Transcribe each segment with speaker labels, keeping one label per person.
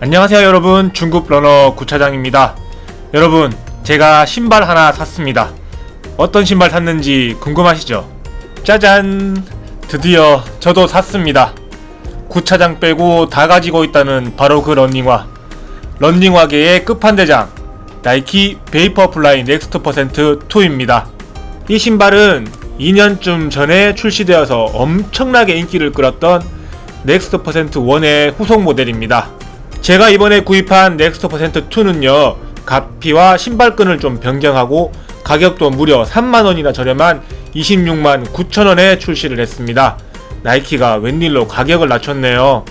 Speaker 1: 안녕하세요 여러분, 중급 러너 구차장입니다. 여러분, 제가 신발 하나 샀습니다. 어떤 신발 샀는지 궁금하시죠? 짜잔! 드디어 저도 샀습니다. 구차장 빼고 다 가지고 있다는 바로 그 러닝화계의 끝판대장 나이키 베이퍼플라이 넥스트 퍼센트 2입니다. 이 신발은 2년쯤 전에 출시되어서 엄청나게 인기를 끌었던 넥스트 퍼센트 1의 후속 모델입니다. 제가 이번에 구입한 넥스트 퍼센트 2는요, 가피와 신발끈을 좀 변경하고 가격도 무려 3만원이나 저렴한 26만 9천원에 출시를 했습니다. 나이키가 웬일로 가격을 낮췄네요.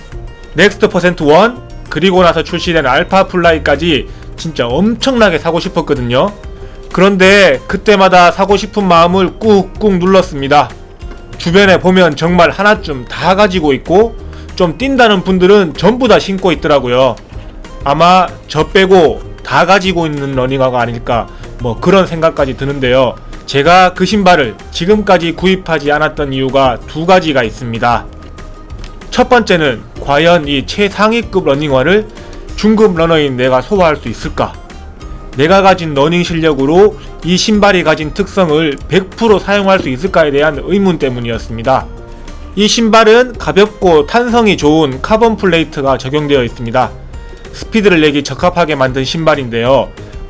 Speaker 1: 넥스트 퍼센트 1 그리고 나서 출시된 알파 플라이까지 진짜 엄청나게 사고 싶었거든요. 그런데 그때마다 사고 싶은 마음을 꾹꾹 눌렀습니다. 주변에 보면 정말 하나쯤 다 가지고 있고 좀 뛴다는 분들은 전부 다 신고 있더라고요. 아마 저 빼고 다 가지고 있는 러닝화가 아닐까 뭐 그런 생각까지 드는데요. 제가 그 신발을 지금까지 구입하지 않았던 이유가 두 가지가 있습니다. 첫 번째는 과연 이 최상위급 러닝화를 중급 러너인 내가 소화할 수 있을까? 내가 가진 러닝 실력으로 이 신발이 가진 특성을 100% 사용할 수 있을까에 대한 의문 때문이었습니다. 이 신발은 가볍고 탄성이 좋은 카본 플레이트가 적용되어 있습니다. 스피드를 내기 적합하게 만든 신발인데요.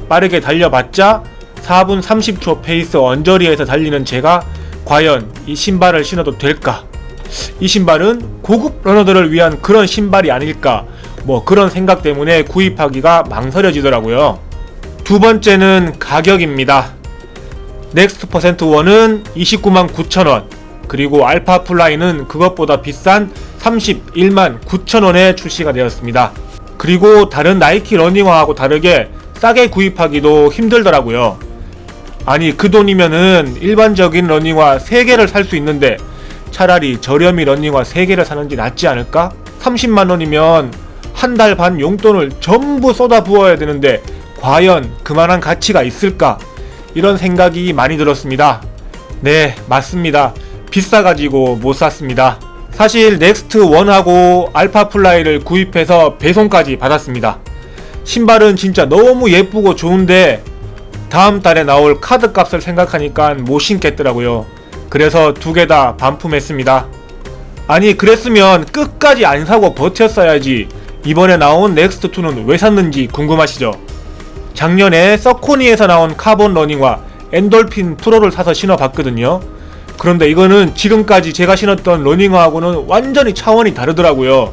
Speaker 1: 빠르게 달려봤자 4분 30초 페이스 언저리에서 달리는 제가 과연 이 신발을 신어도 될까? 이 신발은 고급 러너들을 위한 그런 신발이 아닐까? 뭐 그런 생각 때문에 구입하기가 망설여지더라고요. 두 번째는 가격입니다. 넥스트 퍼센트 1은 29만 9천원, 그리고 알파 플라이는 그것보다 비싼 31만 9천원에 출시가 되었습니다. 그리고 다른 나이키 러닝화하고 다르게 싸게 구입하기도 힘들더라고요. 아니, 그 돈이면은 일반적인 러닝화 3개를 살 수 있는데 차라리 저렴이 러닝화 3개를 사는지 낫지 않을까? 30만원이면 한 달 반 용돈을 전부 쏟아 부어야 되는데 과연 그만한 가치가 있을까? 이런 생각이 많이 들었습니다. 네, 맞습니다. 비싸가지고 못 샀습니다. 사실 넥스트 1하고 알파 플라이를 구입해서 배송까지 받았습니다. 신발은 진짜 너무 예쁘고 좋은데 다음 달에 나올 카드 값을 생각하니까 못 신겠더라고요. 그래서 두 개 다 반품했습니다. 아니, 그랬으면 끝까지 안 사고 버텼어야지. 이번에 나온 넥스트 2는 왜 샀는지 궁금하시죠? 작년에 서코니에서 나온 카본 러닝화 엔돌핀 프로를 사서 신어봤거든요. 그런데 이거는 지금까지 제가 신었던 러닝화하고는 완전히 차원이 다르더라고요.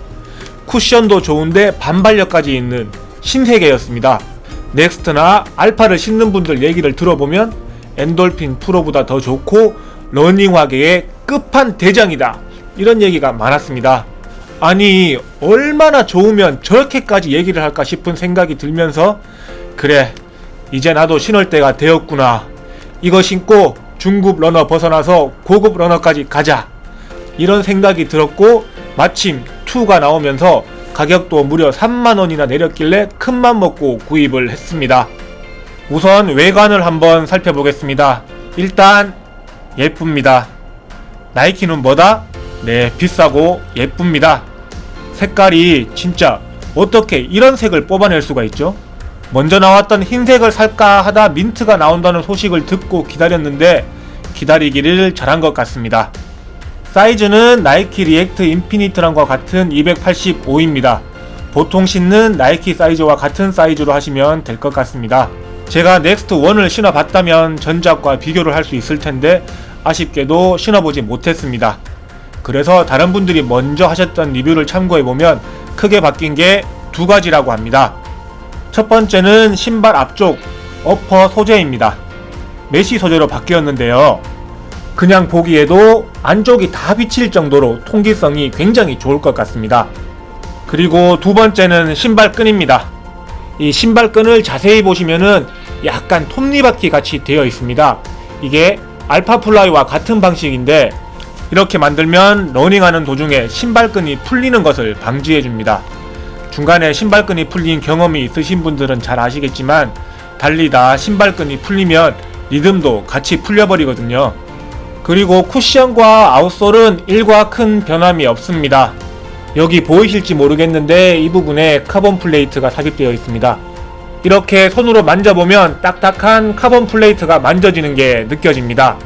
Speaker 1: 쿠션도 좋은데 반발력까지 있는 신세계였습니다. 넥스트나 알파를 신는 분들 얘기를 들어보면 엔돌핀 프로보다 더 좋고 러닝화계의 끝판대장이다, 이런 얘기가 많았습니다. 아니, 얼마나 좋으면 저렇게까지 얘기를 할까 싶은 생각이 들면서 그래, 이제 나도 신을 때가 되었구나, 이거 신고 중급 러너 벗어나서 고급 러너까지 가자, 이런 생각이 들었고 마침 2가 나오면서 가격도 무려 3만원이나 내렸길래 큰맘 먹고 구입을 했습니다. 우선 외관을 한번 살펴보겠습니다. 일단 예쁩니다. 나이키는 뭐다? 네, 비싸고 예쁩니다. 색깔이 진짜 어떻게 이런 색을 뽑아낼 수가 있죠? 먼저 나왔던 흰색을 살까 하다 민트가 나온다는 소식을 듣고 기다렸는데 기다리기를 잘한 것 같습니다. 사이즈는 나이키 리액트 인피니트랑과 같은 285입니다. 보통 신는 나이키 사이즈와 같은 사이즈로 하시면 될 것 같습니다. 제가 넥스트 1을 신어봤다면 전작과 비교를 할 수 있을 텐데 아쉽게도 신어보지 못했습니다. 그래서 다른 분들이 먼저 하셨던 리뷰를 참고해보면 크게 바뀐 게 두 가지라고 합니다. 첫 번째는 신발 앞쪽 어퍼 소재입니다. 메쉬 소재로 바뀌었는데요. 그냥 보기에도 안쪽이 다 비칠 정도로 통기성이 굉장히 좋을 것 같습니다. 그리고 두 번째는 신발끈입니다. 이 신발끈을 자세히 보시면은 약간 톱니바퀴 같이 되어 있습니다. 이게 알파 플라이와 같은 방식인데 이렇게 만들면 러닝하는 도중에 신발끈이 풀리는 것을 방지해줍니다. 중간에 신발끈이 풀린 경험이 있으신 분들은 잘 아시겠지만 달리다 신발끈이 풀리면 리듬도 같이 풀려버리거든요. 그리고 쿠션과 아웃솔은 일과 큰 변함이 없습니다. 여기 보이실지 모르겠는데 이 부분에 카본 플레이트가 삽입되어 있습니다. 이렇게 손으로 만져보면 딱딱한 카본 플레이트가 만져지는 게 느껴집니다.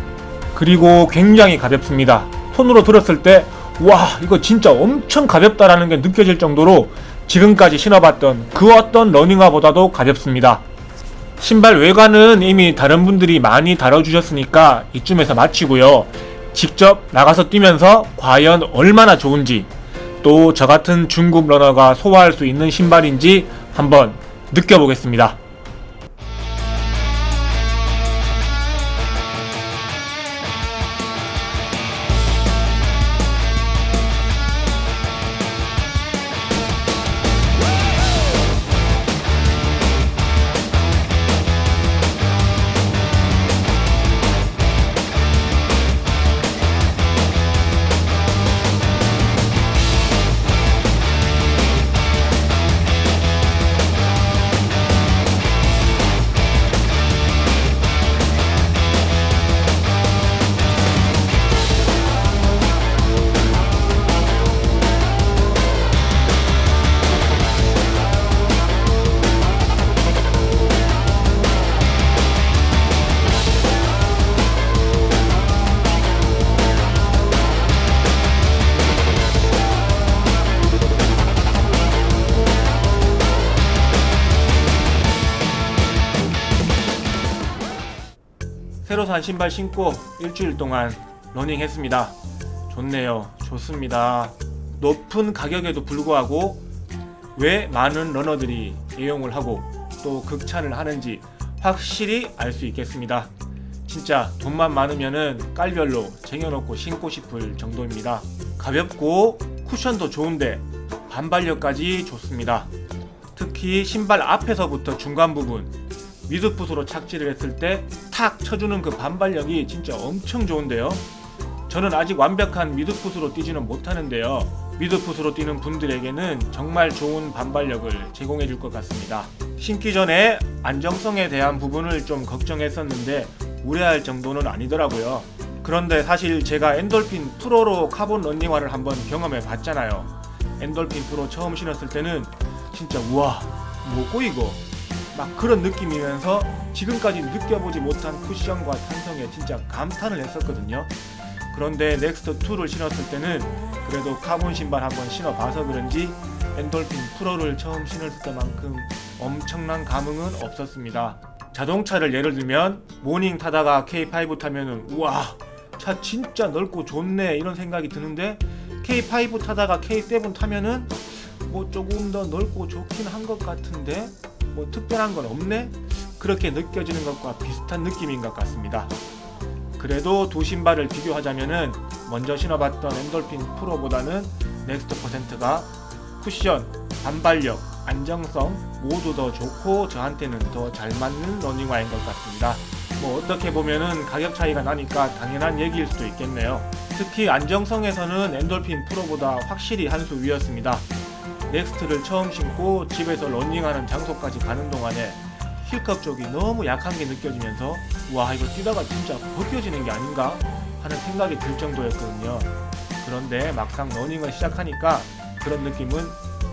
Speaker 1: 그리고 굉장히 가볍습니다. 손으로 들었을 때 와, 이거 진짜 엄청 가볍다라는 게 느껴질 정도로 지금까지 신어봤던 그 어떤 러닝화보다도 가볍습니다. 신발 외관은 이미 다른 분들이 많이 다뤄주셨으니까 이쯤에서 마치고요. 직접 나가서 뛰면서 과연 얼마나 좋은지, 또 저같은 중급 러너가 소화할 수 있는 신발인지 한번 느껴보겠습니다. 새로 산 신발 신고 일주일 동안 러닝 했습니다. 좋네요. 좋습니다. 높은 가격에도 불구하고 왜 많은 러너들이 애용을 하고 또 극찬을 하는지 확실히 알 수 있겠습니다. 진짜 돈만 많으면은 깔별로 쟁여놓고 신고 싶을 정도입니다. 가볍고 쿠션도 좋은데 반발력까지 좋습니다. 특히 신발 앞에서부터 중간 부분 미드풋으로 착지를 했을 때 탁 쳐주는 그 반발력이 진짜 엄청 좋은데요. 저는 아직 완벽한 미드풋으로 뛰지는 못하는데요. 미드풋으로 뛰는 분들에게는 정말 좋은 반발력을 제공해 줄 것 같습니다. 신기 전에 안정성에 대한 부분을 좀 걱정했었는데 우려할 정도는 아니더라고요. 그런데 사실 제가 엔돌핀 프로로 카본 런닝화를 한번 경험해 봤잖아요. 엔돌핀 프로 처음 신었을 때는 진짜 우와 뭐고 이거 막 그런 느낌이면서 지금까지 느껴보지 못한 쿠션과 탄성에 진짜 감탄을 했었거든요. 그런데 넥스트2를 신었을 때는 그래도 카본 신발 한번 신어봐서 그런지 엔돌핀 프로를 처음 신을 때만큼 엄청난 감흥은 없었습니다. 자동차를 예를 들면 모닝 타다가 K5 타면은 우와 차 진짜 넓고 좋네 이런 생각이 드는데 K5 타다가 K7 타면은 뭐 조금 더 넓고 좋긴 한 것 같은데 뭐 특별한 건 없네? 그렇게 느껴지는 것과 비슷한 느낌인 것 같습니다. 그래도 두 신발을 비교하자면은 먼저 신어봤던 엔돌핀 프로보다는 넥스트 퍼센트가 쿠션, 반발력, 안정성 모두 더 좋고 저한테는 더 잘 맞는 러닝화인 것 같습니다. 뭐 어떻게 보면은 가격 차이가 나니까 당연한 얘기일 수도 있겠네요. 특히 안정성에서는 엔돌핀 프로보다 확실히 한 수 위였습니다. 넥스트를 처음 신고 집에서 러닝하는 장소까지 가는 동안에 힐컵 쪽이 너무 약한 게 느껴지면서 와 이거 뛰다가 진짜 벗겨지는 게 아닌가 하는 생각이 들 정도였거든요. 그런데 막상 러닝을 시작하니까 그런 느낌은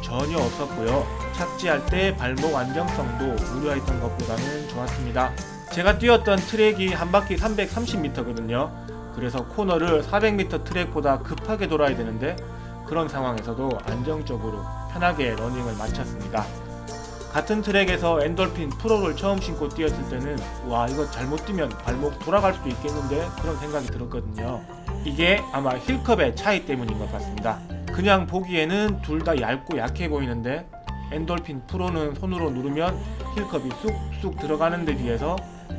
Speaker 1: 전혀 없었고요. 착지할 때 발목 안정성도 우려했던 것보다는 좋았습니다. 제가 뛰었던 트랙이 한 바퀴 330m거든요. 그래서 코너를 400m 트랙보다 급하게 돌아야 되는데 그런 상황에서도 안정적으로 편하게 러닝을 마쳤습니다. 같은 트랙에서 엔돌핀 프로를 처음 신고 뛰었을 때는 와 이거 잘못 뛰면 발목 돌아갈 수도 있겠는데 그런 생각이 들었거든요. 이게 아마 힐컵의 차이 때문인 것 같습니다. 그냥 보기에는 둘 다 얇고 약해 보이는데 엔돌핀 프로는 손으로 누르면 힐컵이 쑥쑥 들어가는 데 비해서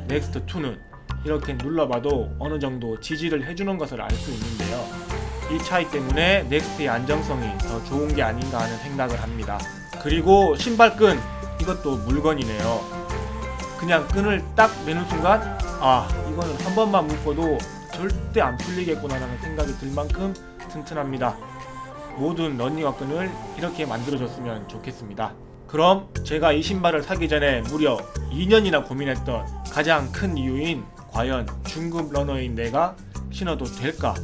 Speaker 1: 넥스트2는 이렇게 눌러봐도 어느 정도 지지를 해주는 것을 알 수 있는데요. 이 차이 때문에 넥스트의 안정성이 더 좋은 게 아닌가 하는 생각을 합니다. 그리고 신발끈 이것도 물건이네요. 그냥 끈을 딱 매는 순간 아 이거는 한 번만 묶어도 절대 안 풀리겠구나 라는 생각이 들 만큼 튼튼합니다. 모든 러닝화 끈을 이렇게 만들어줬으면 좋겠습니다. 그럼 제가 이 신발을 사기 전에 무려 2년이나 고민했던 가장 큰 이유인 과연 중급 러너인 내가 신어도 될까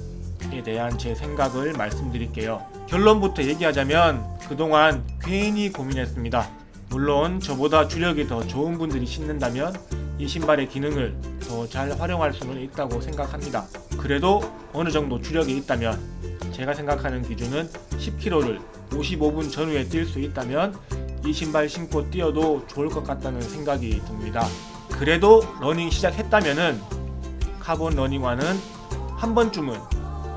Speaker 1: 대한 제 생각을 말씀드릴게요. 결론부터 얘기하자면 그동안 괜히 고민했습니다. 물론 저보다 주력이 더 좋은 분들이 신는다면 이 신발의 기능을 더 잘 활용할 수는 있다고 생각합니다. 그래도 어느 정도 주력이 있다면, 제가 생각하는 기준은 10km를 55분 전후에 뛸 수 있다면 이 신발 신고 뛰어도 좋을 것 같다는 생각이 듭니다. 그래도 러닝 시작했다면은 카본 러닝화는 한 번쯤은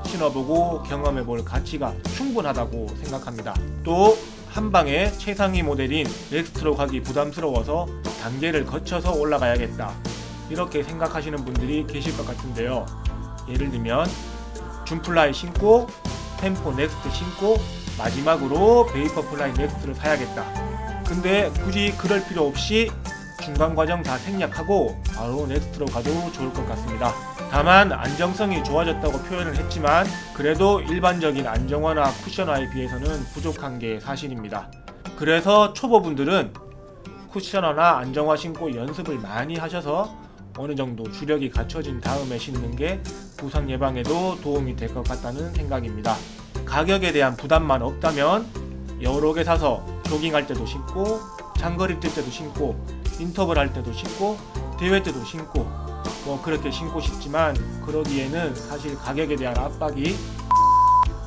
Speaker 1: 신어보고 경험해볼 가치가 충분하다고 생각합니다. 또 한방에 최상위 모델인 넥스트로 가기 부담스러워서 단계를 거쳐서 올라가야겠다, 이렇게 생각하시는 분들이 계실 것 같은데요. 예를 들면 줌플라이 신고 템포 넥스트 신고 마지막으로 베이퍼플라이 넥스트를 사야겠다. 근데 굳이 그럴 필요 없이 중간 과정 다 생략하고 바로 넥스트로 가도 좋을 것 같습니다. 다만 안정성이 좋아졌다고 표현을 했지만 그래도 일반적인 안정화나 쿠션화에 비해서는 부족한 게 사실입니다. 그래서 초보분들은 쿠션화나 안정화 신고 연습을 많이 하셔서 어느 정도 주력이 갖춰진 다음에 신는 게 부상 예방에도 도움이 될 것 같다는 생각입니다. 가격에 대한 부담만 없다면 여러 개 사서 조깅할 때도 신고, 장거리 뛸 때도 신고, 인터벌 할 때도 신고, 대회 때도 신고, 그렇게 신고 싶지만 그러기에는 사실 가격에 대한 압박이,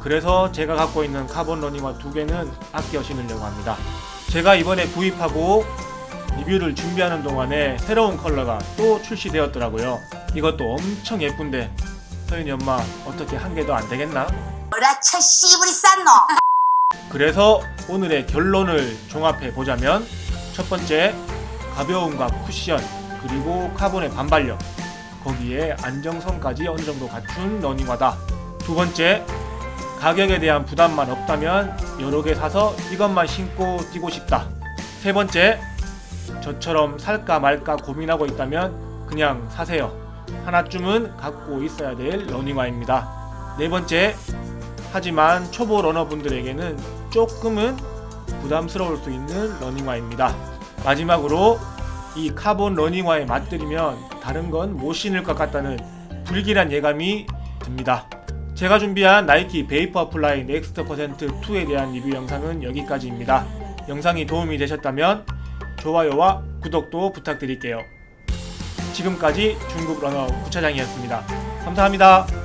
Speaker 1: 그래서 제가 갖고 있는 카본 러닝화 2개는 아껴 신으려고 합니다. 제가 이번에 구입하고 리뷰를 준비하는 동안에 새로운 컬러가 또 출시되었더라고요. 이것도 엄청 예쁜데 서윤이 엄마 어떻게 한 개도 안 되겠나?
Speaker 2: 뭐라쳐 씨부리 쌌노.
Speaker 1: 그래서 오늘의 결론을 종합해 보자면, 첫 번째, 가벼움과 쿠션 그리고 카본의 반발력, 거기에 안정성까지 어느 정도 갖춘 러닝화다. 두 번째, 가격에 대한 부담만 없다면 여러 개 사서 이것만 신고 뛰고 싶다. 세 번째, 저처럼 살까 말까 고민하고 있다면 그냥 사세요. 하나쯤은 갖고 있어야 될 러닝화입니다. 네 번째, 하지만 초보 러너분들에게는 조금은 부담스러울 수 있는 러닝화입니다. 마지막으로 이 카본 러닝화에 맞들이면 다른 건 못 신을 것 같다는 불길한 예감이 듭니다. 제가 준비한 나이키 베이퍼 플라이 넥스트 퍼센트 2에 대한 리뷰 영상은 여기까지입니다. 영상이 도움이 되셨다면 좋아요와 구독도 부탁드릴게요. 지금까지 중국 러너 구차장이었습니다. 감사합니다.